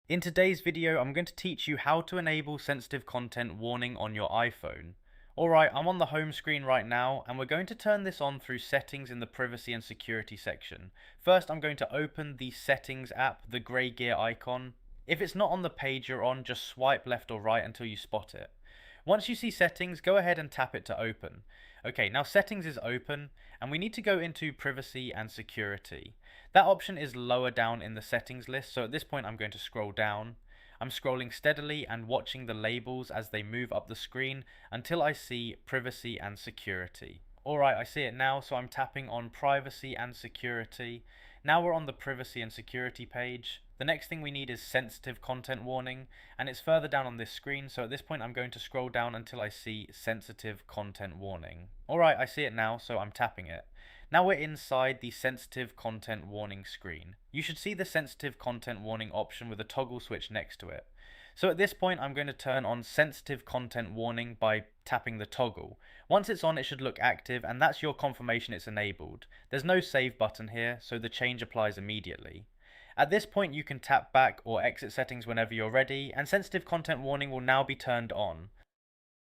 In today's video, I'm going to teach you how to enable sensitive content warning on your iPhone. Alright, I'm on the home screen right now, and we're going to turn this on through settings in the privacy and security section. First, I'm going to open the settings app, the grey gear icon. If it's not on the page you're on, just swipe left or right until you spot it. Once you see settings, go ahead and tap it to open. Okay, now settings is open, and we need to go into privacy and security. That option is lower down in the settings list, so at this point I'm going to scroll down. I'm scrolling steadily and watching the labels as they move up the screen until I see privacy and security. Alright, I see it now, so I'm tapping on privacy and security. Now we're on the privacy and security page. The next thing we need is sensitive content warning, and it's further down on this screen, so at this point I'm going to scroll down until I see sensitive content warning. Alright, I see it now, so I'm tapping it. Now we're inside the sensitive content warning screen. You should see the sensitive content warning option with a toggle switch next to it. So at this point I'm going to turn on sensitive content warning by tapping the toggle. Once it's on, it should look active, and that's your confirmation it's enabled. There's no save button here, so the change applies immediately. At this point you can tap back or exit settings whenever you're ready, and sensitive content warning will now be turned on.